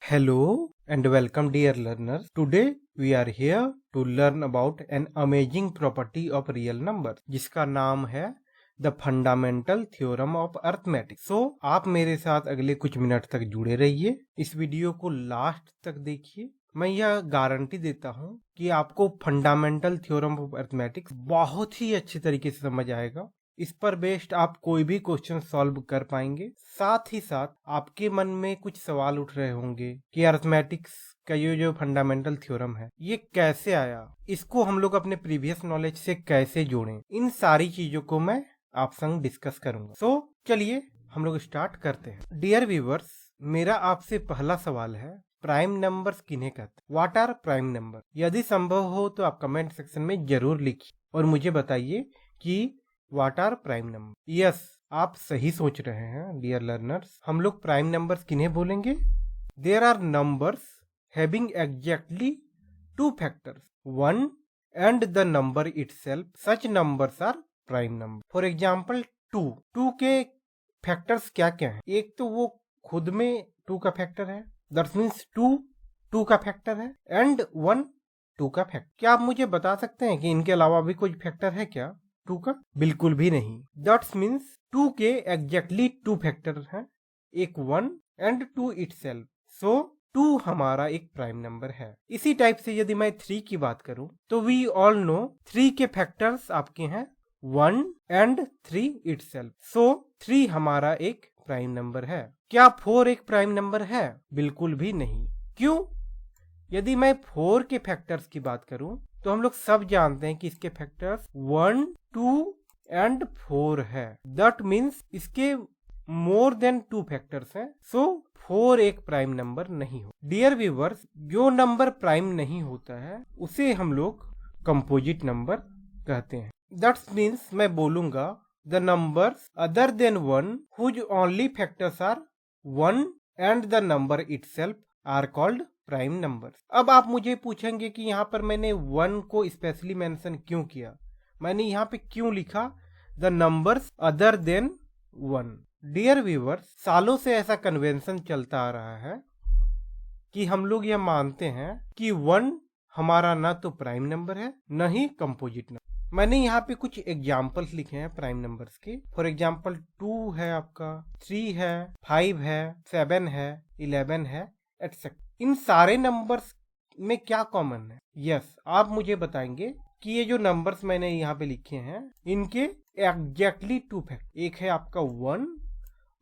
Hello and welcome dear learners. Today we are here to learn about an amazing property of real numbers जिसका नाम है the fundamental theorem of arithmetics. So आप मेरे साथ अगले कुछ मिनट तक जुड़े रहिए, इस वीडियो को लास्ट तक देखिए। मैं यह गारंटी देता हूँ कि आपको फंडामेंटल थ्योरम ऑफ अर्थमेटिक्स बहुत ही अच्छे तरीके से समझ आएगा। इस पर बेस्ड आप कोई भी क्वेश्चन सॉल्व कर पाएंगे। साथ ही साथ आपके मन में कुछ सवाल उठ रहे होंगे कि अर्थमेटिक्स का ये जो फंडामेंटल थ्योरम है ये कैसे आया, इसको हम लोग अपने प्रीवियस नॉलेज से कैसे जोड़ें, इन सारी चीजों को मैं आप संग डिस्कस करूंगा। सो चलिए हम लोग स्टार्ट करते हैं। डियर व्यूवर्स, मेरा आपसे पहला सवाल है, प्राइम नंबर्स किन्हें कहते हैं? What are prime number? यदि संभव हो तो आप कमेंट सेक्शन में जरूर लिखिए और मुझे बताइए कि what are prime number. Yes, आप सही सोच रहे हैं डियर लर्नर्स। हम लोग प्राइम नंबर्स किन्हें बोलेंगे? There are numbers having exactly two factors, one and the number itself, such numbers are prime number. For example two के फैक्टर्स क्या क्या हैं? एक तो वो खुद में टू का फैक्टर है, दैट मीन्स टू का फैक्टर है, एंड वन टू का फैक्टर। क्या आप मुझे बता सकते हैं कि इनके अलावा भी कोई फैक्टर है क्या टू का? बिल्कुल भी नहीं। दैट्स मीन्स टू के एग्जैक्टली टू फैक्टर हैं, एक one and two itself. So two हमारा एक प्राइम नंबर है। इसी टाइप से यदि मैं थ्री की बात करूं तो वी ऑल नो थ्री के फैक्टर्स आपके हैं one and three itself. So three हमारा एक प्राइम नंबर है। क्या फोर एक प्राइम नंबर है? बिल्कुल भी नहीं। क्यों? यदि मैं फोर के फैक्टर्स की बात करूं तो हम लोग सब जानते हैं कि इसके factors one, two and four है। दैट मीन्स इसके मोर देन टू फैक्टर्स हैं। सो फोर एक प्राइम नंबर नहीं हो। डियर व्यूवर्स, जो नंबर प्राइम नहीं होता है उसे हम लोग कंपोजिट नंबर कहते हैं। दैट मीन्स मैं बोलूंगा the numbers other than one whose only factors are one and the number itself are called prime number. अब आप मुझे पूछेंगे कि यहाँ पर मैंने वन को स्पेशली मेंशन क्यों किया, मैंने यहाँ पे क्यों लिखा the numbers other than one? Dear viewers, सालों से ऐसा कन्वेंशन चलता आ रहा है कि हम लोग यह मानते हैं कि वन हमारा ना तो प्राइम नंबर है न ही कंपोजिट नंबर। मैंने यहाँ पे कुछ एग्जाम्पल्स लिखे हैं प्राइम नंबर्स के। फॉर एग्जाम्पल टू है, आपका थ्री है, फाइव है, सेवन है, 11 है, एटसेट्रा। इन सारे नंबर्स में क्या कॉमन है? यस, आप मुझे बताएंगे कि ये जो नंबर्स मैंने यहाँ पे लिखे हैं इनके एग्जैक्टली टू फैक्टर, एक है आपका वन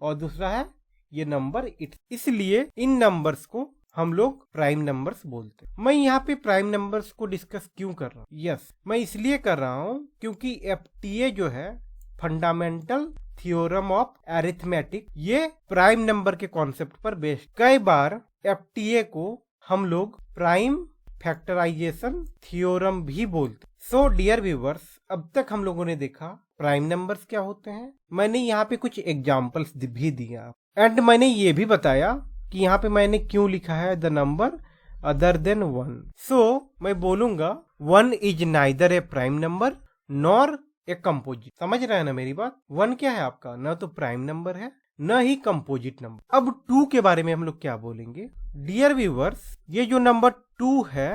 और दूसरा है ये नंबर इट। इसलिए इन नंबर्स को हम लोग प्राइम नंबर्स बोलते हैं। मैं यहाँ पे प्राइम नंबर्स को डिस्कस क्यों कर रहा हूँ? यस, मैं इसलिए कर रहा हूँ क्योंकि एफटीए जो है, फंडामेंटल थ्योरम ऑफ अरिथमेटिक, ये प्राइम नंबर के कॉन्सेप्ट पर बेस्ड। कई बार एफटीए को हम लोग प्राइम फैक्टराइजेशन थ्योरम भी बोलते। सो डियर व्यूवर्स, अब तक हम लोगों ने देखा प्राइम नंबर्स क्या होते हैं। मैंने यहाँ पे कुछ एग्जाम्पल्स भी दिया एंड मैंने ये भी बताया कि यहाँ पे मैंने क्यों लिखा है the number other than one. So मैं बोलूंगा one is neither a prime number nor a composite. समझ रहे हैं ना मेरी बात? वन क्या है आपका? न तो प्राइम नंबर है न ही कंपोजिट नंबर। अब टू के बारे में हम लोग क्या बोलेंगे? डियर व्यूवर्स, ये जो नंबर टू है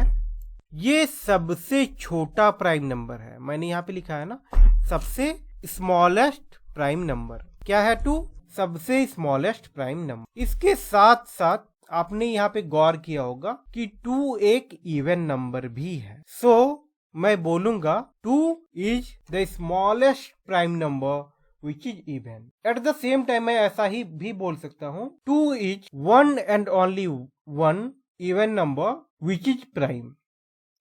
ये सबसे छोटा प्राइम नंबर है। मैंने यहाँ पे लिखा है ना, सबसे स्मॉलेस्ट प्राइम नंबर। क्या है टू? सबसे स्मॉलेस्ट प्राइम नंबर। इसके साथ साथ आपने यहाँ पे गौर किया होगा कि टू एक इवन नंबर भी है। सो मैं बोलूंगा two is the smallest prime number which is even. At the same time मैं ऐसा ही भी बोल सकता हूँ, two is one and only one even number which is prime.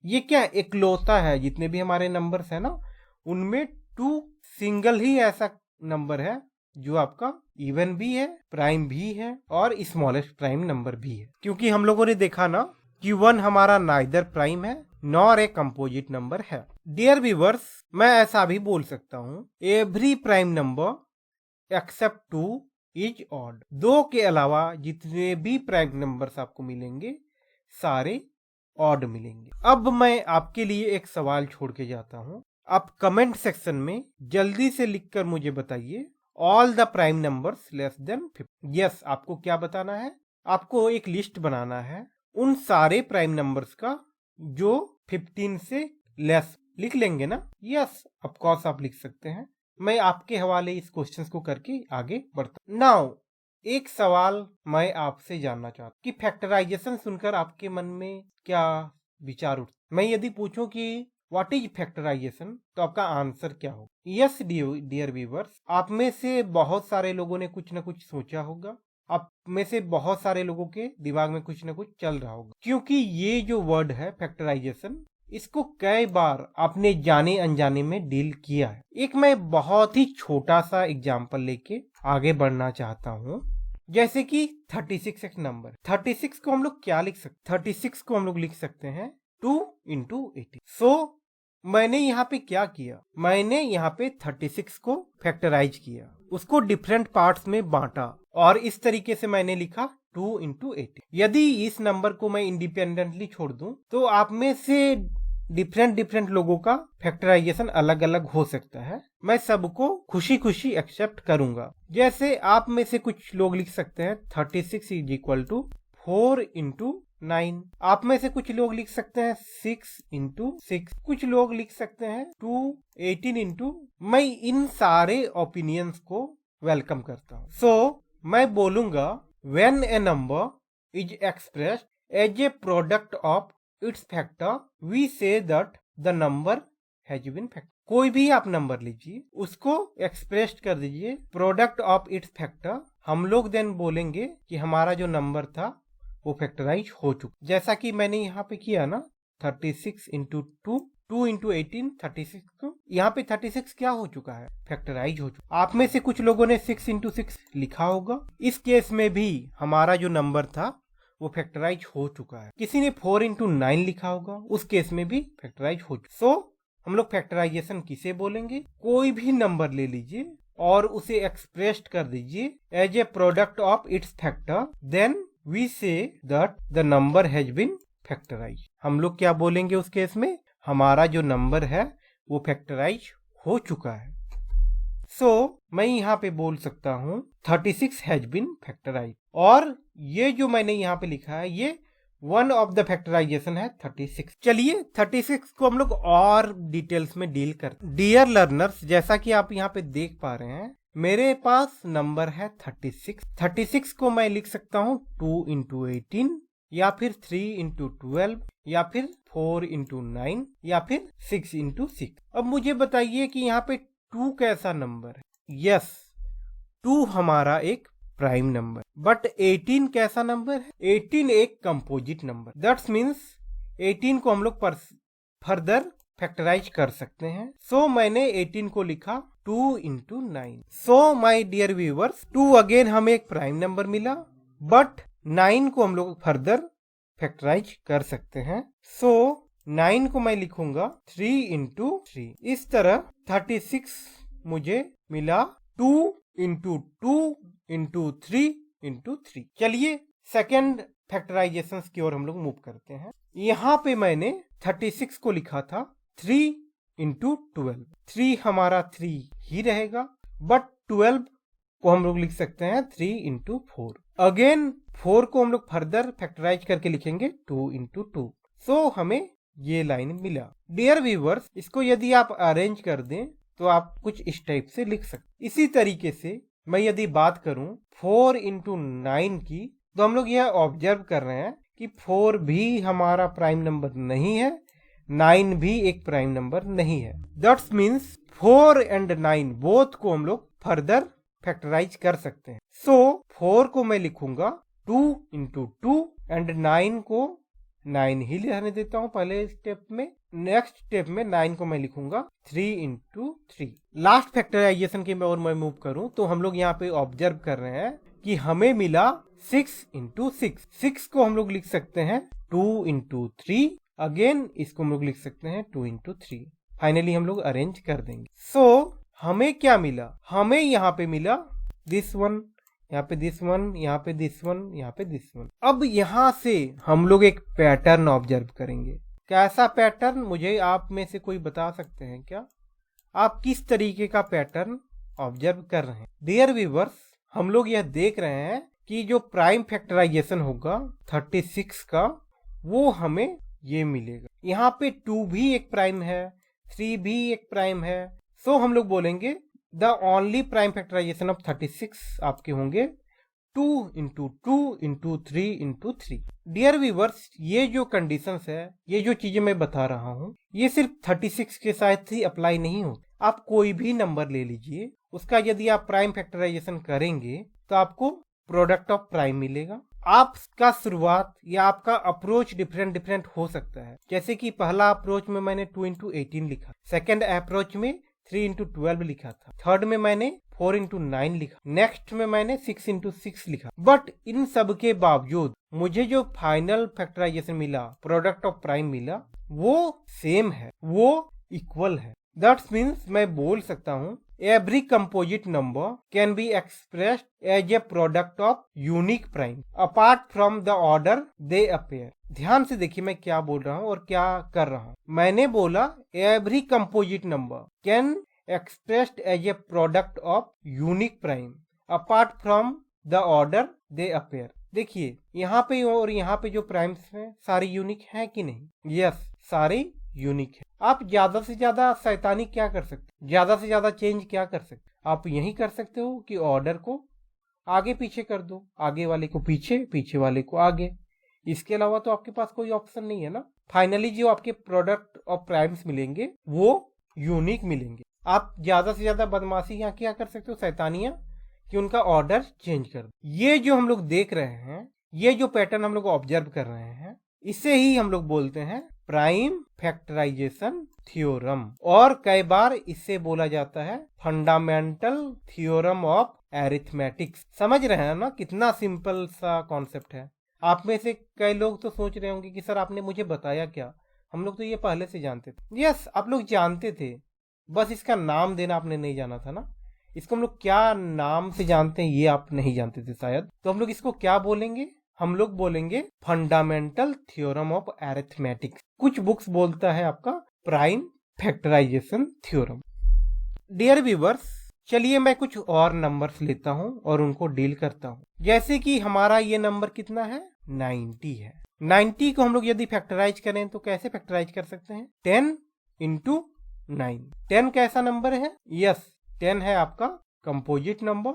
ये क्या इकलौता है, जितने भी हमारे नंबर्स है ना उनमें टू सिंगल ही ऐसा नंबर है जो आपका इवन भी है, प्राइम भी है और स्मॉलेस्ट प्राइम नंबर भी है। क्योंकि हम लोगों ने देखा ना कि वन हमारा नाइदर प्राइम है नॉर ए कंपोजिट नंबर है। डियर व्यूवर्स, मैं ऐसा भी बोल सकता हूँ, every prime number except two is odd. दो के अलावा जितने भी प्राइम नंबर्स आपको मिलेंगे सारे ऑड मिलेंगे। अब मैं आपके लिए एक सवाल छोड़ के जाता हूँ। आप कमेंट सेक्शन में जल्दी से लिखकर मुझे बताइए all the prime numbers less than 50। Yes, आपको क्या बताना है? आपको एक लिस्ट बनाना है उन सारे प्राइम नंबर्स का जो 15 से लेस। लिख लेंगे ना? यस, ऑफ कोर्स आप लिख सकते हैं। मैं आपके हवाले इस क्वेश्चन को करके आगे बढ़ता। नाउ एक सवाल मैं आपसे जानना चाहता हूँ कि फैक्टराइजेशन सुनकर आपके मन में क्या विचार उठ। मैं यदि पूछूं कि व्हाट इज फैक्टराइजेशन तो आपका आंसर क्या होगा? यस डियर व्यूअर्स, आप में से बहुत सारे लोगों ने कुछ न कुछ सोचा होगा। आप में से बहुत सारे लोगों के दिमाग में कुछ न कुछ चल रहा होगा, क्योंकि ये जो वर्ड है फैक्टराइजेशन, इसको कई बार आपने जाने अनजाने में डील किया है। एक मैं बहुत ही छोटा सा एग्जांपल लेके आगे बढ़ना चाहता हूँ। जैसे कि 36 एक नंबर, 36 को हम लोग क्या लिख सकते? 36 को हम लोग लिख सकते हैं 2 into 18। सो मैंने यहाँ पे क्या किया? मैंने यहाँ पे 36 को फैक्टराइज किया, उसको डिफरेंट पार्ट्स में बांटा और इस तरीके से मैंने लिखा 2 into 18। यदि इस नंबर को मैं इंडिपेंडेंटली छोड़ दूं तो आप में से डिफरेंट लोगों का फैक्टराइजेशन अलग अलग हो सकता है। मैं सबको खुशी खुशी एक्सेप्ट करूंगा। जैसे आप में से कुछ लोग लिख सकते हैं 36 इज इक्वल टू 4 into 9। आप में से कुछ लोग लिख सकते हैं 6 into 6। कुछ लोग लिख सकते हैं 2 18 into। मैं इन सारे ओपिनियंस को वेलकम करता हूँ। सो मैं बोलूंगा when a number is expressed as a product of its factor we say that the number has been factor. कोई भी आप नंबर लीजिए, उसको एक्सप्रेस कर दीजिए प्रोडक्ट ऑफ इट्स फैक्टर। हम लोग देन बोलेंगे कि हमारा जो नंबर था वो फैक्टराइज हो चुका। जैसा कि मैंने यहाँ पे किया ना, 36 into 2, 2 into 18, 36 को यहाँ पे 36 क्या हो चुका है? फैक्टराइज हो चुका। आप में से कुछ लोगों ने 6 into 6 लिखा होगा। इस केस में भी हमारा जो नंबर था वो फैक्टराइज हो चुका है। किसी ने 4 into 9 लिखा होगा, उस केस में भी फैक्टराइज हो चुका। सो हम लोग फैक्टराइजेशन किसे बोलेंगे? कोई भी नंबर ले लीजिए और उसे एक्सप्रेस्ड कर दीजिए as a product of its factor, then we say that the number has been factorise. हम लोग क्या बोलेंगे उस केस में? हमारा जो नंबर है वो फैक्टराइज हो चुका है। सो मैं यहाँ पे बोल सकता हूँ 36 हैज बीन फैक्टराइज। और ये जो मैंने यहाँ पे लिखा है ये वन ऑफ द फैक्टराइजेशन है 36। चलिए 36 को हम लोग और डिटेल्स में डील करते हैं। डियर लर्नर्स, जैसा कि आप यहाँ पे देख पा रहे हैं, मेरे पास नंबर है 36। 36 को मैं लिख सकता हूँ 2 into 18 या फिर 3 into 12 या फिर 4 into 9 या फिर 6 into 6। अब मुझे बताइए कि यहाँ पे 2 कैसा नंबर है? यस, 2 हमारा एक प्राइम नंबर। बट 18 कैसा नंबर है? 18 एक कंपोजिट नंबर। दैट्स मीन्स 18 को हम लोग फर्दर फैक्टराइज कर सकते हैं। सो मैंने 18 को लिखा 2 into 9। So my dear viewers, 2 again हमें एक प्राइम नंबर मिला, बट 9 को हम लोग फर्दर फैक्टराइज कर सकते हैं। सो 9 को मैं लिखूंगा 3 into 3। इस तरह 36 मुझे मिला 2 into 2 into 3 into 3। चलिए सेकेंड फैक्टराइजेशन की ओर हम लोग मूव करते हैं। यहाँ पे मैंने 36 को लिखा था 3 into 12। 3 हमारा 3 ही रहेगा, बट 12 को हम लोग लिख सकते हैं 3 into 4। अगेन 4 को हम लोग फर्दर फैक्टराइज करके लिखेंगे 2 into 2। सो हमें ये लाइन मिला। डियर व्यूअर्स, इसको यदि आप अरेंज कर दें तो आप कुछ इस टाइप से लिख सकते। इसी तरीके से मैं यदि बात करूं 4 into 9 की, तो हम लोग यह ऑब्जर्व कर रहे हैं कि 4 भी हमारा प्राइम नंबर नहीं है, 9 भी एक प्राइम नंबर नहीं है। दैट्स मीन्स 4 and 9 बोथ को हम लोग फर्दर फैक्टराइज कर सकते हैं। सो 4 को मैं लिखूंगा 2 into 2 एंड 9 को 9 ही रहने देता हूं पहले स्टेप में। नेक्स्ट स्टेप में 9 को मैं लिखूंगा 3 into 3। लास्ट फैक्टराइजेशन की ओर मैं मूव करूं तो हम लोग यहाँ पे ऑब्जर्व कर रहे हैं कि हमें मिला 6 into 6। 6 को हम लोग लिख सकते हैं 2 into 3। अगेन इसको हम लोग लिख सकते हैं 2 into 3। फाइनली हम लोग अरेंज कर देंगे। सो हमें क्या मिला? हमें यहाँ पे मिला दिस वन, यहाँ पे दिस वन, यहाँ पे दिस वन, यहाँ पे दिस वन। अब यहाँ से हम लोग एक पैटर्न ऑब्जर्व करेंगे। कैसा पैटर्न? मुझे आप में से कोई बता सकते हैं क्या? आप किस तरीके का पैटर्न ऑब्जर्व कर रहे हैं? डियर व्यूअर्स, हम लोग यह देख रहे हैं कि जो प्राइम फैक्टराइजेशन होगा 36 का वो हमें ये मिलेगा। यहाँ पे 2 भी एक प्राइम है, 3 भी एक प्राइम है। सो हम लोग बोलेंगे the only prime factorisation of 36 आपके होंगे 2 into 2 into 3 into 3। Dear viewers, ये जो कंडीशंस है, ये जो चीजें मैं बता रहा हूँ, ये सिर्फ 36 के साथ ही अप्लाई नहीं होती। आप कोई भी नंबर ले लीजिए, उसका यदि आप प्राइम फैक्टराइजेशन करेंगे तो आपको प्रोडक्ट ऑफ प्राइम मिलेगा। आपका शुरुआत या आपका अप्रोच डिफरेंट हो सकता है। जैसे कि पहला अप्रोच में मैंने 2 इंटू 18 लिखा, सेकेंड अप्रोच में 3 इंटू 12 लिखा था, थर्ड में मैंने 4 इंटू 9 लिखा, नेक्स्ट में मैंने 6 इंटू 6 लिखा। बट इन सब के बावजूद मुझे जो फाइनल फैक्टराइजेशन मिला, प्रोडक्ट ऑफ प्राइम मिला, वो सेम है, वो इक्वल है। दैट्स मीन्स मैं बोल सकता हूँ every composite number can be expressed as a product of unique prime apart from the order they appear। ध्यान से देखिए मैं क्या बोल रहा हूँ और क्या कर रहा हूँ। मैंने बोला every composite number can expressed as a product of unique prime apart from the order they appear। देखिए यहाँ पे और यहाँ पे जो प्राइम्स हैं सारे यूनिक हैं कि नहीं? यस, सारे यूनिक है। आप ज्यादा से ज्यादा शैतानी क्या कर सकते, ज्यादा से ज्यादा चेंज क्या कर सकते? आप यही कर सकते हो कि ऑर्डर को आगे पीछे कर दो, आगे वाले को पीछे, पीछे वाले को आगे। इसके अलावा तो आपके पास कोई ऑप्शन नहीं है ना। फाइनली जो आपके प्रोडक्ट ऑफ प्राइम्स मिलेंगे वो यूनिक मिलेंगे। आप ज्यादा से ज्यादा बदमाशी यहाँ क्या कर सकते हो, शैतानियां, कि उनका ऑर्डर चेंज कर दो। ये जो हम लोग देख रहे हैं, ये जो पैटर्न हम लोग ऑब्जर्व कर रहे हैं, इसे ही हम लोग बोलते हैं प्राइम फैक्टराइजेशन थ्योरम, और कई बार इससे बोला जाता है फंडामेंटल थ्योरम ऑफ अरिथमेटिक्स। समझ रहे हैं ना कितना सिंपल सा कॉन्सेप्ट है। आप में से कई लोग तो सोच रहे होंगे कि सर आपने मुझे बताया क्या, हम लोग तो ये पहले से जानते थे। यस, आप लोग जानते थे, बस इसका नाम देना आपने नहीं जाना था ना। इसको हम लोग क्या नाम से जानते हैं ये आप नहीं जानते थे शायद। तो हम लोग इसको क्या बोलेंगे? हम लोग बोलेंगे फंडामेंटल थ्योरम ऑफ अरिथमेटिक्स। कुछ बुक्स बोलता है आपका prime factorisation theorem. Dear viewers, चलिए मैं कुछ और नंबर्स लेता हूं और उनको डील करता हूं। जैसे कि हमारा ये नंबर कितना है? 90 है। 90 को हम लोग यदि फैक्टराइज करें तो कैसे फैक्टराइज कर सकते हैं? 10 इंटू 9। 10 कैसा नंबर है? यस, 10 है आपका कंपोजिट नंबर,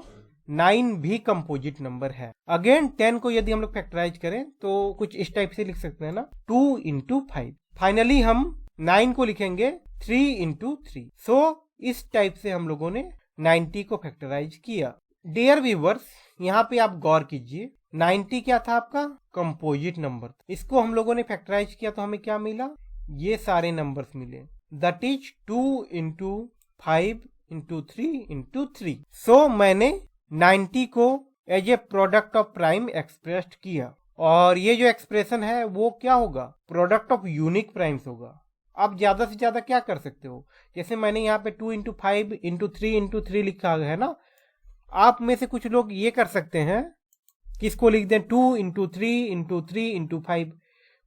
9 भी कंपोजिट नंबर है। अगेन 10 को यदि हम लोग फैक्टराइज करें तो कुछ इस टाइप से लिख सकते हैं ना, 2 इंटू 5। फाइनली हम 9 को लिखेंगे 3 इंटू 3। सो इस टाइप से हम लोगों ने 90 को फैक्टराइज किया। डियर व्यूअर्स, यहाँ पे आप गौर कीजिए, 90 क्या था आपका? Composite number. इसको हम लोगों ने फैक्टराइज किया तो हमें क्या मिला? ये सारे नंबर्स मिले, that is 2 into 5 into 3 into 3। So मैंने 90 को as a product of prime expressed किया, और ये जो एक्सप्रेशन है वो क्या होगा? प्रोडक्ट ऑफ यूनिक प्राइम्स होगा। आप ज्यादा से ज्यादा क्या कर सकते हो? जैसे मैंने यहाँ पे 2 इंटू 5 इंटू 3 इंटू 3 लिखा है ना, आप में से कुछ लोग ये कर सकते हैं कि इसको लिख दें 2 इंटू 3 इंटू 3 इंटू 5।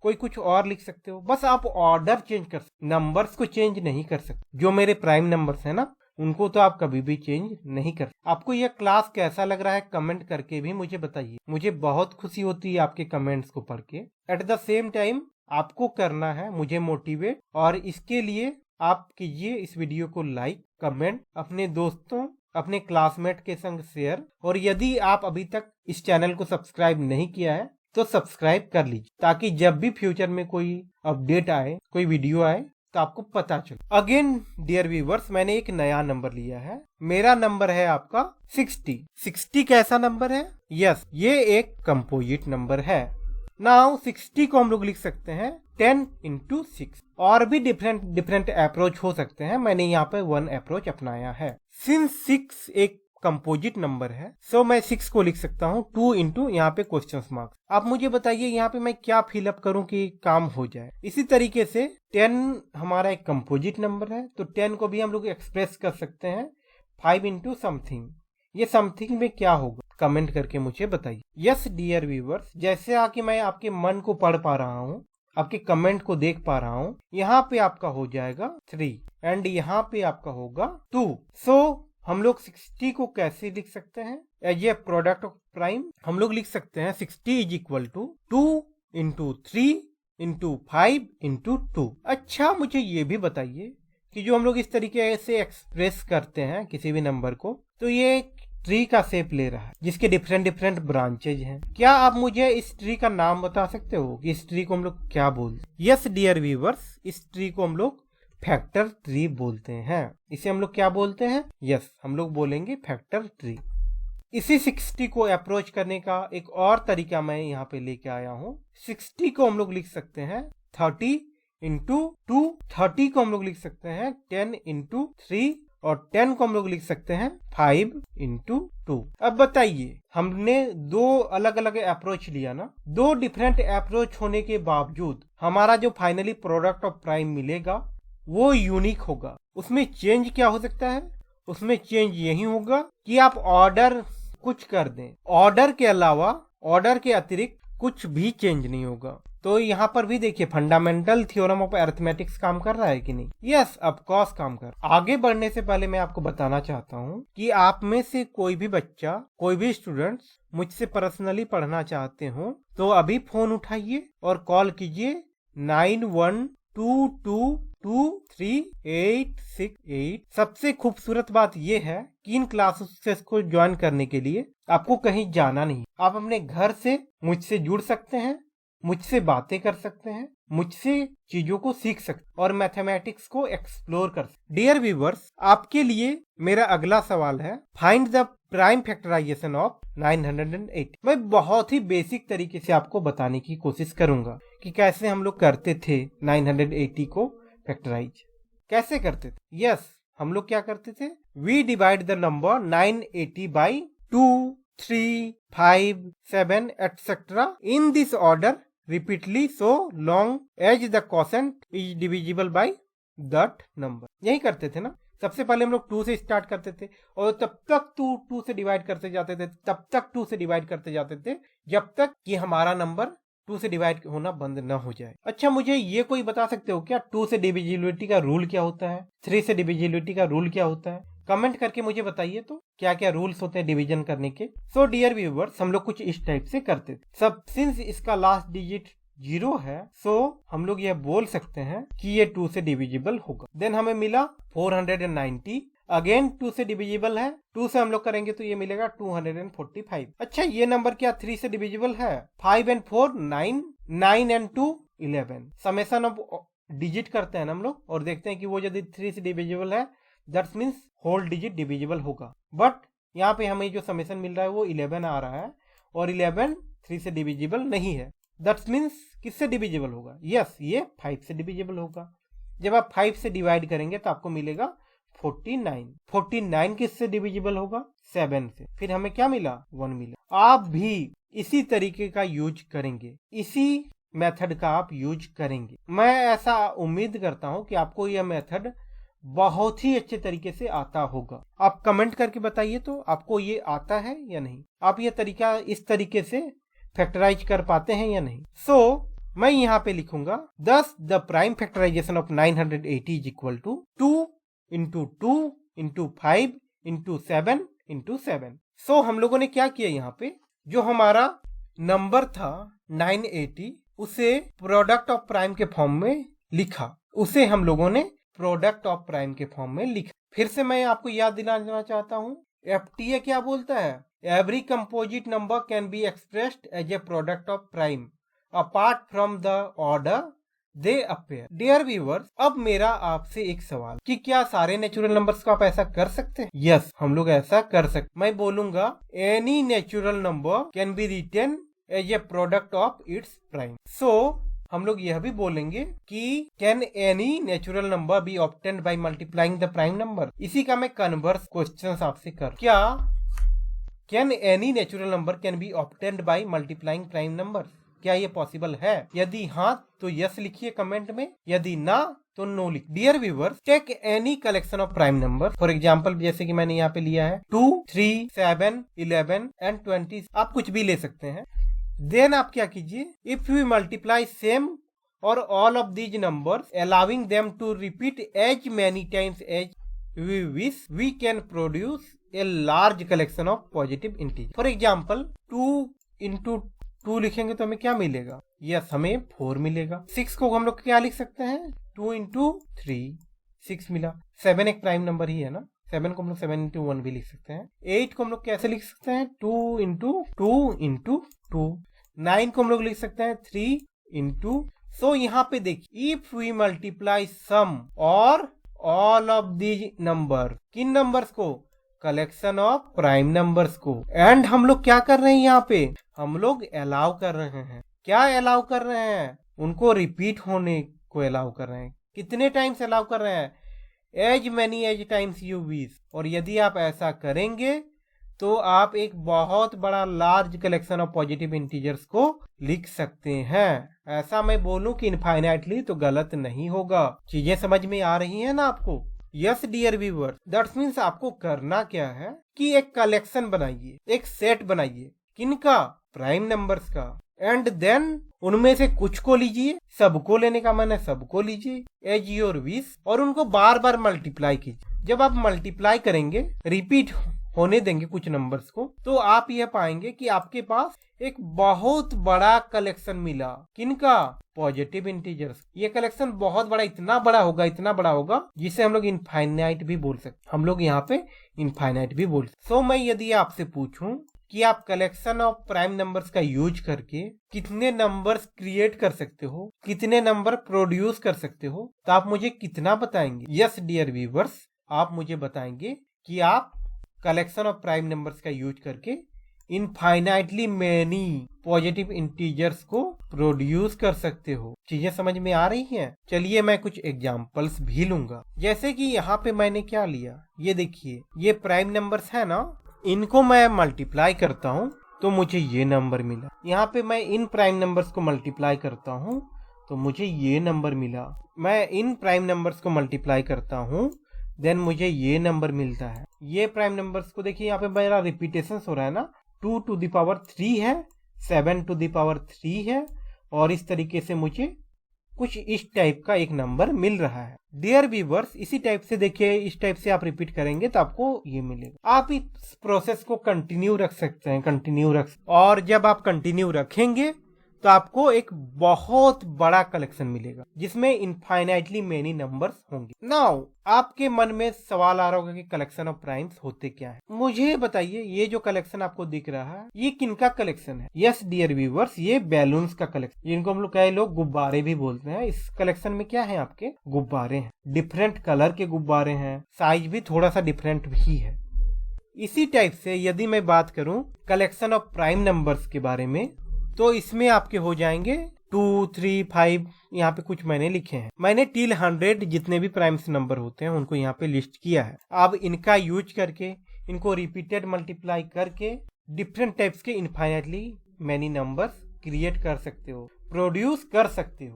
कोई कुछ और लिख सकते हो, बस आप ऑर्डर चेंज कर सकते, नंबर्स को चेंज नहीं कर सकते। जो मेरे प्राइम नंबर्स है ना, उनको तो आप कभी भी चेंज नहीं कर। आपको यह क्लास कैसा लग रहा है कमेंट करके भी मुझे बताइए। मुझे बहुत खुशी होती है आपके कमेंट्स को पढ़ के। एट द सेम टाइम आपको करना है मुझे मोटिवेट, और इसके लिए आप कीजिए इस वीडियो को लाइक, कमेंट, अपने दोस्तों, अपने क्लासमेट के संग शेयर, और यदि आप अभी तक इस चैनल को सब्सक्राइब नहीं किया है तो सब्सक्राइब कर लीजिए, ताकि जब भी फ्यूचर में कोई अपडेट आए, कोई वीडियो आए, तो आपको पता चले। अगेन डियर व्यूवर्स, मैंने एक नया नंबर लिया है। मेरा नंबर है आपका 60। 60 कैसा नंबर है? यस, ये एक कंपोजिट नंबर है। नाउ 60 को हम लोग लिख सकते हैं 10 इंटू 6। और भी डिफरेंट अप्रोच हो सकते हैं, मैंने यहाँ पे 1 अप्रोच अपनाया है। सिंस 6 एक कंपोजिट नंबर है, सो मैं 6 को लिख सकता हूँ 2 इंटू यहाँ पे क्वेश्चन मार्क। आप मुझे बताइए यहाँ पे मैं क्या फिलअप करूँ कि काम हो जाए। इसी तरीके से 10 हमारा एक कंपोजिट नंबर है, तो 10 को भी हम लोग एक्सप्रेस कर सकते हैं 5 इंटू समथिंग। ये समथिंग में क्या होगा कमेंट करके मुझे बताइए। यस डियर व्यूवर्स, जैसे आके मैं आपके मन को पढ़ पा रहा हूँ, आपके कमेंट को देख पा रहा हूँ, यहाँ पे आपका हो जाएगा 3 एंड यहाँ पे आपका होगा 2। सो हम लोग 60 को कैसे लिख सकते हैं as a product of prime? हम लोग लिख सकते हैं 60 is equal to 2 into 3 into 5 into 2। अच्छा, मुझे ये भी बताइए कि जो हम लोग इस तरीके से एक्सप्रेस करते हैं किसी भी नंबर को, तो ये एक ट्री का शेप ले रहा है जिसके डिफरेंट डिफरेंट ब्रांचेज हैं। क्या आप मुझे इस ट्री का नाम बता सकते हो कि इस ट्री को हम लोग क्या बोलते हैं? यस डियर व्यूअर्स, इस ट्री को हम लोग फैक्टर ट्री बोलते हैं। इसे हम लोग क्या बोलते हैं? यस, हम लोग बोलेंगे फैक्टर ट्री। इसी 60 को अप्रोच करने का एक और तरीका मैं यहाँ पे लेके आया हूँ। 60 को हम लोग लिख सकते हैं 30 इंटू 2, 30 को हम लोग लिख सकते हैं 10 इंटू 3 और 10 को हम लोग लिख सकते हैं 5 इंटू 2। अब बताइए, हमने दो अलग अलग अप्रोच लिया ना, दो डिफरेंट अप्रोच होने के बावजूद हमारा जो फाइनली प्रोडक्ट ऑफ प्राइम मिलेगा वो यूनिक होगा। उसमें चेंज क्या हो सकता है? उसमें चेंज यही होगा कि आप ऑर्डर कुछ कर दें, ऑर्डर के अलावा, ऑर्डर के अतिरिक्त कुछ भी चेंज नहीं होगा। तो यहाँ पर भी देखिए फंडामेंटल थ्योरम ऑफ अरिथमेटिक्स काम कर रहा है कि नहीं? यस, ऑफ कोर्स काम कर। आगे बढ़ने से पहले मैं आपको बताना चाहता हूँ कि आप में से कोई भी बच्चा, कोई भी स्टूडेंट्स मुझसे पर्सनली पढ़ना चाहते हो तो अभी फोन उठाइए और कॉल कीजिए 9122238868। सबसे खूबसूरत बात यह है कि इन क्लासेस को ज्वाइन करने के लिए आपको कहीं जाना नहीं, आप अपने घर से मुझसे जुड़ सकते हैं, मुझसे बातें कर सकते हैं, मुझसे चीजों को सीख सकते और मैथमेटिक्स को एक्सप्लोर कर सकते। डियर व्यूअर्स, आपके लिए मेरा अगला सवाल है, find the prime factorisation of 980। मैं बहुत ही बेसिक तरीके से आपको बताने की कोशिश करूंगा कि कैसे हम लोग करते थे 980 को फैक्टराइज, कैसे करते थे। यस, हम लोग क्या करते थे? We divide the number 980 by 2, 3, 5, 7 etc. in this order repeatedly so long as the quotient is divisible by that number। यही करते थे ना। सबसे पहले हम लोग 2 से स्टार्ट करते थे और तब तक 2 से डिवाइड करते जाते थे, तब तक 2 से डिवाइड करते जाते थे जब तक कि हमारा नंबर 2 से डिवाइड होना बंद न हो जाए। अच्छा, मुझे ये कोई बता सकते हो क्या 2 से डिविजिबिलिटी का रूल क्या होता है? 3 से डिविजिबिलिटी का रूल क्या होता है? कमेंट करके मुझे बताइए तो क्या क्या रूल्स होते हैं डिवीजन करने के। सो डियर व्यूअर्स, हम लोग कुछ इस टाइप से करते थे। सब सिंस इसका लास्ट डिजिट 0 है, सो हम लोग यह बोल सकते हैं कि ये 2 से डिविजिबल होगा। देन हमें मिला 490, अगेन 2 से डिविजिबल है, 2 से हम लोग करेंगे तो ये मिलेगा 245। अच्छा, ये नंबर क्या 3 से डिविजिबल है? 5 and 4 9, 9 and 2 11। Summation of digit करते हैं ना हम लोग और देखते हैं कि वो यदि 3 से डिविजिबल है that means whole digit divisible होगा। बट यहाँ पे हमें जो समेशन मिल रहा है वो 11 आ रहा है और 11 3 से डिविजिबल नहीं है। दैट मीन्स किससे डिविजिबल होगा? यस, ये 5 से डिविजिबल होगा। जब आप 5 से डिवाइड करेंगे तो आपको मिलेगा 49। 49 किससे डिविजिबल होगा? 7 से। फिर हमें क्या मिला? 1 मिला। आप भी इसी तरीके का यूज करेंगे, इसी मेथड का आप यूज करेंगे। मैं ऐसा उम्मीद करता हूं कि आपको यह मेथड बहुत ही अच्छे तरीके से आता होगा। आप कमेंट करके बताइए तो आपको ये आता है या नहीं, आप ये तरीका इस तरीके से फैक्टराइज कर पाते हैं या नहीं। सो मैं यहाँ पे लिखूंगा 10 the prime factorisation of 980 is equal to 2 into 2 into 5 into 7 into 7। So हम लोगों ने क्या किया, यहाँ पे जो हमारा नंबर था 980 उसे प्रोडक्ट ऑफ प्राइम के फॉर्म में लिखा, उसे हम लोगों ने प्रोडक्ट ऑफ प्राइम के फॉर्म में लिखा। फिर से मैं आपको याद दिलाना चाहता हूँ, एफटीए क्या बोलता है? Every composite number can be expressed as a product of prime apart from the order they appear. Dear viewers, अब मेरा आपसे एक सवाल कि क्या सारे नेचुरल नंबर्स को आप ऐसा कर सकते हैं? यस, हम लोग ऐसा कर सकते। मैं बोलूंगा any natural number can be written as a product of its prime. So हम लोग यह भी बोलेंगे कि can any natural number be obtained by multiplying the prime number. इसी का मैं कन्वर्स क्वेश्चन आपसे कर, क्या can any natural number can be obtained by multiplying prime number? क्या ये पॉसिबल है? यदि हाँ तो यस लिखिए कमेंट में, यदि ना तो नो लिख। Dear viewers, take any collection of prime number. For example जैसे कि मैंने यहाँ पे लिया है 2, 3, 7, 11 एंड 20। आप कुछ भी ले सकते हैं। देन आप क्या कीजिए, इफ यू मल्टीप्लाई सेम और all of these numbers allowing them to repeat as many times as we wish we can produce a large collection of positive integers. For example, 2 into 2 लिखेंगे तो हमें क्या मिलेगा? Yes, हमें 4 मिलेगा। 6 को हम लोग क्या लिख सकते हैं? 2 into 3, 6 मिला। 7 एक प्राइम नंबर ही है ना, 7 को हम लोग 7 into 1 भी लिख सकते हैं। 8 को हम लोग कैसे लिख सकते हैं? 2 into 2। 9 को हम लोग लिख सकते हैं 3 into। सो यहाँ पे देखिए, इफ वी मल्टीप्लाई सम और ऑल ऑफ दीज नंबर, किन नंबर्स को? कलेक्शन ऑफ प्राइम नंबर्स को। एंड हम लोग क्या कर रहे हैं यहाँ पे? हम लोग अलाउ कर रहे हैं। क्या अलाउ कर रहे हैं? उनको रिपीट होने को अलाउ कर रहे हैं। कितने टाइम्स अलाउ कर रहे हैं? As many as times you wish. और यदि आप ऐसा करेंगे तो आप एक बहुत बड़ा large collection of positive integers को लिख सकते हैं। ऐसा मैं बोलूं कि इनफाइनाइटली तो गलत नहीं होगा। चीजें समझ में आ रही हैं ना आपको? Yes dear viewers, that's means आपको करना क्या है कि एक कलेक्शन बनाइए, एक सेट बनाइए। किनका? प्राइम नंबर्स का। एंड देन उनमें से कुछ को लीजिए, सबको लेने का मन है सबको लीजिए एज योर विश, और उनको बार बार मल्टीप्लाई कीजिए। जब आप मल्टीप्लाई करेंगे, रिपीट होने देंगे कुछ नंबर्स को, तो आप यह पाएंगे कि आपके पास एक बहुत बड़ा कलेक्शन मिला। किनका? Positive integers. ये कलेक्शन बहुत बड़ा, इतना बड़ा होगा जिसे हम लोग इनफाइनाइट भी बोल सकते। हम लोग यहाँ पे इनफाइनाइट भी बोल सकते। सो मैं यदि आपसे पूछूं कि आप कलेक्शन ऑफ प्राइम नंबर्स का यूज करके कितने नंबर्स क्रिएट कर सकते हो, कितने नंबर प्रोड्यूस कर सकते हो, तो आप मुझे कितना बताएंगे? यस डियर व्यूअर्स, आप मुझे बताएंगे कि आप कलेक्शन ऑफ प्राइम नंबर्स का यूज करके इनफाइनाइटली मेनी पॉजिटिव इंटीजर्स को प्रोड्यूस कर सकते हो। चीजें समझ में आ रही हैं? चलिए मैं कुछ एग्जांपल्स भी लूंगा। जैसे कि यहाँ पे मैंने क्या लिया, ये देखिए, ये प्राइम नंबर्स है ना, इनको मैं मल्टीप्लाई करता हूँ तो मुझे ये नंबर मिला। यहाँ पे मैं इन प्राइम नंबर्स को मल्टीप्लाई करता हूँ तो मुझे ये नंबर मिला। मैं इन प्राइम नंबर्स को मल्टीप्लाई करता हूँ, देन मुझे ये नंबर मिलता है। ये प्राइम नंबर्स को देखिए, यहाँ पे मेरा रिपीटेशन हो रहा है ना, 2 to the power 3 है, 7 to the power 3 है, और इस तरीके से मुझे कुछ इस टाइप का एक नंबर मिल रहा है। डियर व्यूअर्स, इसी टाइप से देखिए, इस टाइप से आप रिपीट करेंगे तो आपको ये मिलेगा। आप इस प्रोसेस को कंटिन्यू रख सकते हैं, और जब आप कंटिन्यू रखेंगे तो आपको एक बहुत बड़ा कलेक्शन मिलेगा जिसमें इनफाइनाइटली मेनी नंबर्स होंगे। नाउ आपके मन में सवाल आ रहा होगा कि कलेक्शन ऑफ प्राइम्स होते क्या है। मुझे बताइए, ये जो कलेक्शन आपको दिख रहा है ये किनका कलेक्शन है? यस डियर व्यूअर्स, ये बैलून्स का कलेक्शन, जिनको हम लोग कई लोग गुब्बारे भी बोलते हैं। इस कलेक्शन में क्या है? आपके गुब्बारे हैं, डिफरेंट कलर के गुब्बारे हैं, साइज भी थोड़ा सा डिफरेंट ही है। इसी टाइप से यदि मैं बात करूं कलेक्शन ऑफ प्राइम नंबर्स के बारे में, तो इसमें आपके हो जाएंगे 2, 3, 5, यहाँ पे कुछ मैंने लिखे हैं। मैंने टिल 100 जितने भी प्राइम्स नंबर होते हैं उनको यहाँ पे लिस्ट किया है। अब इनका यूज करके, इनको रिपीटेड मल्टीप्लाई करके डिफरेंट टाइप्स के इनफाइनाइटली मैनी नंबर्स क्रिएट कर सकते हो, प्रोड्यूस कर सकते हो।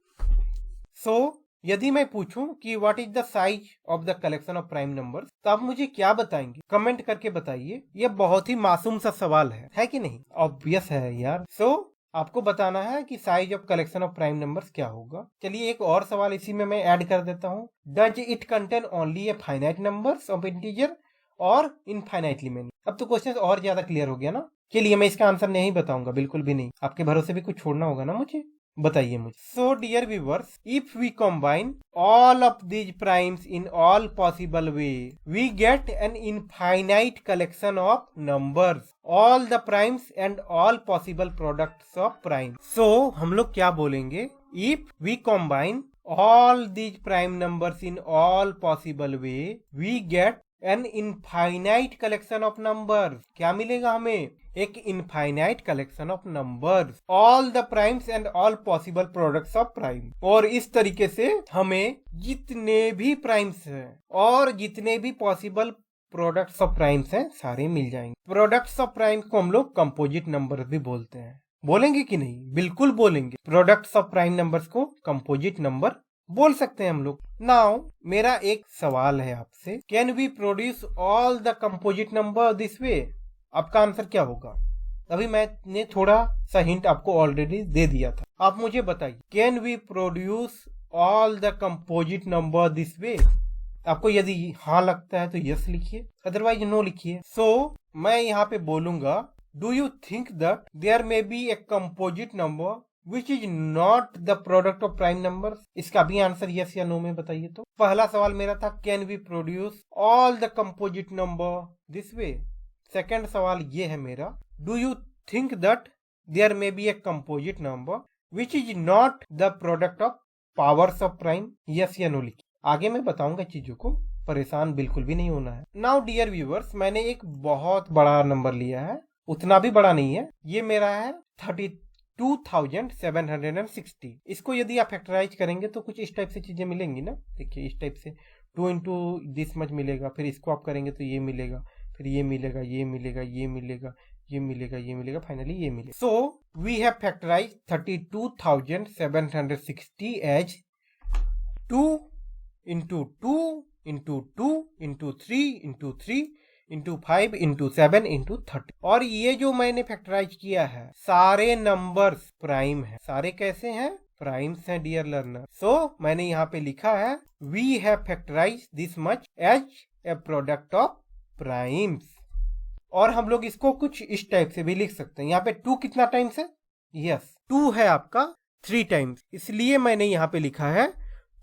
सो यदि मैं पूछूं कि what is the size of the collection of prime numbers, तो आप मुझे क्या बताएंगे? कमेंट करके बताइए। ये बहुत ही मासूम सा सवाल है कि नहीं? ऑब्वियस है यार। सो आपको बताना है कि size of collection of prime numbers क्या होगा। चलिए एक और सवाल इसी में मैं ऐड कर देता हूँ। Does it contain only a finite numbers of integer और इनफाइनाइटली मेनी? अब तो क्वेश्चन और ज्यादा क्लियर हो गया ना। चलिए मैं इसका आंसर नहीं बताऊंगा, बिल्कुल भी नहीं। आपके भरोसे भी कुछ छोड़ना होगा ना मुझे, बताइए मुझे। So dear viewers, if we combine all of these primes in all possible way, we get an infinite collection of numbers, all the primes and all possible products of prime. So हम लोग क्या बोलेंगे? If we combine all these prime numbers in all possible way, we get an infinite collection of numbers. क्या मिलेगा हमें? एक infinite collection of numbers, all the primes and all possible products of prime. और इस तरीके से हमें जितने भी प्राइम्स हैं और जितने भी पॉसिबल प्रोडक्ट्स ऑफ प्राइम्स हैं सारे मिल जाएंगे। प्रोडक्ट्स ऑफ प्राइम्स को हम लोग कंपोजिट नंबर भी बोलते हैं। बोलेंगे कि नहीं? बिल्कुल बोलेंगे। प्रोडक्ट्स ऑफ प्राइम नंबर्स को कंपोजिट नंबर बोल सकते हैं हम लोग। नाउ मेरा एक सवाल है आपसे, can we produce all the composite number this way? आपका आंसर क्या होगा? अभी मैंने थोड़ा सा हिंट आपको ऑलरेडी दे दिया था। आप मुझे बताइए, can we produce all the composite number this way? आपको यदि हाँ लगता है तो यस लिखिए, अदरवाइज नो लिखिए। सो मैं यहाँ पे बोलूंगा do you think that there may be a composite number which is not the product of prime number. इसका भी आंसर यस या नो में बताइए। तो पहला सवाल मेरा था can we produce all the composite number this way. Second सवाल ये है मेरा do you think that there may be a composite number which is not the product of powers of prime. Yes या नो लिखिए। आगे मैं बताऊंगा चीजों को, परेशान बिल्कुल भी नहीं होना है। नाउ डियर व्यूअर्स, मैंने एक बहुत बड़ा नंबर लिया है, उतना भी बड़ा नहीं है, ये मेरा है 32,760। इसको यदि आप फैक्टराइज करेंगे तो कुछ इस टाइप से चीजें मिलेंगी ना। देखिए इस टाइप से 2 इंटू दिस मच मिलेगा, फिर इसको आप करेंगे तो ये मिलेगा, फिर ये मिलेगा, ये मिलेगा, ये मिलेगा, ये मिलेगा, ये मिलेगा, फाइनली ये मिलेगा। So we have factorize 32,760 as 2 into 2 into 2 into 3 into 3 into 5 into 7 into 30। और ये जो मैंने फैक्टराइज किया है सारे नंबर्स प्राइम है। सारे कैसे हैं? प्राइम्स हैं डियर लर्नर। सो मैंने यहाँ पे लिखा है we have factorize this much as a product of primes. और हम लोग इसको कुछ इस टाइप से भी लिख सकते हैं। यहाँ पे 2 कितना टाइम्स है? यस 2 है आपका 3 टाइम्स, इसलिए मैंने यहाँ पे लिखा है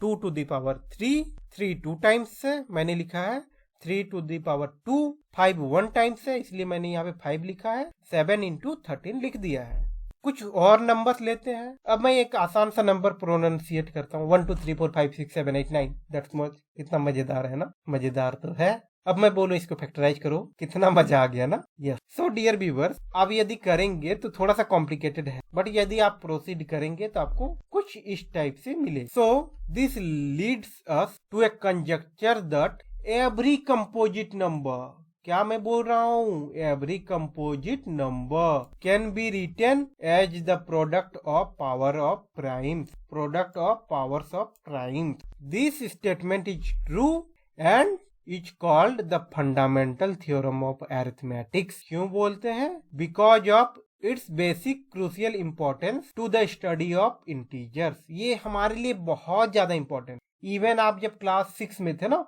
2 टू द पावर 3। 3 2 टाइम्स है, मैंने लिखा है 3 टू द पावर 2। 5 1 टाइम्स है, इसलिए मैंने यहाँ पे 5 लिखा है। 7 इंटू 13 लिख दिया है। कुछ और नंबर्स लेते हैं। अब मैं एक आसान सा नंबर प्रोनाउंसिएट करता हूँ 1 2 3 4 5 6 7 8 9। That's much. कितना मजेदार है ना? मजेदार तो है। अब मैं बोलूँ इसको फैक्टराइज करो, कितना मजा आ गया ना? यस। सो डियर व्यूअर्स, आप यदि करेंगे तो थोड़ा सा कॉम्प्लिकेटेड है, बट यदि आप प्रोसीड करेंगे तो आपको कुछ इस टाइप से मिले। So this leads us to a conjecture that every composite number, क्या मैं बोल रहा हूँ? Every composite number can be written as the product of power of primes. Product of powers of primes. This statement is true and is called the fundamental theorem of arithmetics. क्यों बोलते हैं? Because of its basic crucial importance to the study of integers. ये हमारे लिए बहुत ज्यादा important. Even आप जब क्लास 6 में थे ना,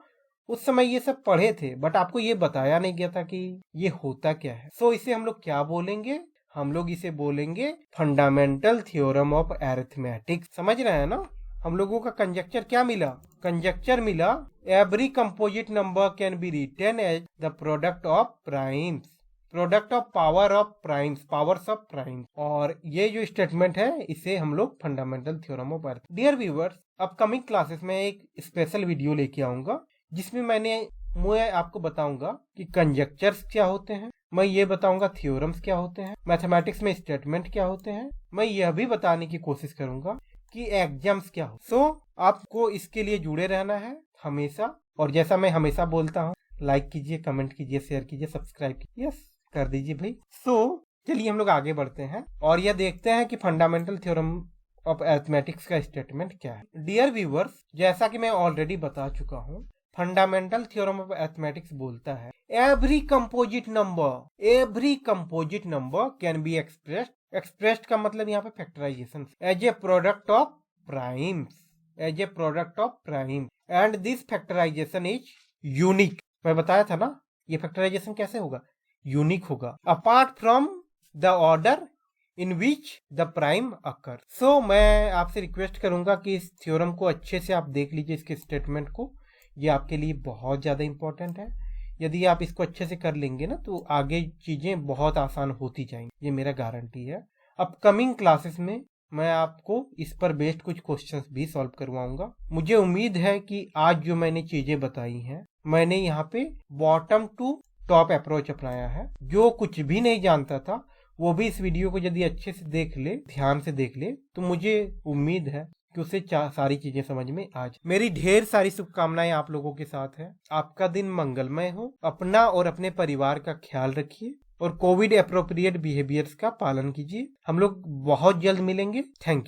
उस समय ये सब पढ़े थे, बट आपको ये बताया नहीं गया था कि ये होता क्या है। सो इसे हम लोग क्या बोलेंगे? हम लोग इसे बोलेंगे फंडामेंटल थ्योरम ऑफ अरिथमेटिक्स। समझ रहे हैं ना? हम लोगों का कंजक्चर क्या मिला? कंजक्चर मिला every composite number can be written as the product of primes, product of power of primes, powers of primes. और ये जो स्टेटमेंट है इसे हम लोग फंडामेंटल थ्योरम ऑफ अर्थ। डियर व्यूअर्स, अपकमिंग क्लासेस में एक स्पेशल वीडियो लेके आऊंगा जिसमें मैं आपको बताऊंगा कि कंजक्चर्स क्या होते हैं, मैं ये बताऊंगा थ्योरम्स क्या होते हैं, मैथमेटिक्स में स्टेटमेंट क्या होते हैं। मैं यह भी बताने की कोशिश करूंगा कि एग्जाम्स क्या हो। सो आपको इसके लिए जुड़े रहना है हमेशा। और जैसा मैं हमेशा बोलता हूँ, लाइक कीजिए, कमेंट कीजिए, शेयर कीजिए, सब्सक्राइब कीजिए। यस कर दीजिए भाई। सो चलिए हम लोग आगे बढ़ते हैं और यह देखते हैं कि फंडामेंटल थ्योरम ऑफ अरिथमेटिक्स का स्टेटमेंट क्या है। डियर व्यूअर्स, जैसा कि मैं ऑलरेडी बता चुका हूँ, फंडामेंटल थ्योरम ऑफ अरिथमेटिक्स बोलता है every composite number can be expressed का मतलब यहाँ पे factorization as a product of primes, as a product of prime, and this factorization is unique. मैं बताया था ना, ये फैक्टराइजेशन कैसे होगा? यूनिक होगा, apart from the order in which the prime occur. So मैं आपसे रिक्वेस्ट करूंगा कि इस थ्योरम को अच्छे से आप देख लीजिए, इसके स्टेटमेंट को। ये आपके लिए बहुत ज्यादा इंपॉर्टेंट है। यदि आप इसको अच्छे से कर लेंगे ना तो आगे चीजें बहुत आसान होती जाएंगी, ये मेरा गारंटी है। अपकमिंग क्लासेस में मैं आपको इस पर बेस्ड कुछ क्वेश्चंस भी सॉल्व करवाऊंगा। मुझे उम्मीद है कि आज जो मैंने चीजें बताई हैं, मैंने यहाँ पे बॉटम टू टॉप अप्रोच अपनाया है। जो कुछ भी नहीं जानता था वो भी इस वीडियो को यदि अच्छे से देख ले, ध्यान से देख ले, तो मुझे उम्मीद है कि उसे सारी चीजें समझ में आ जाए। मेरी ढेर सारी शुभकामनाएं आप लोगों के साथ है। आपका दिन मंगलमय हो। अपना और अपने परिवार का ख्याल रखिए और कोविड एप्रोप्रिएट बिहेवियर्स का पालन कीजिए। हम लोग बहुत जल्द मिलेंगे। Thank you.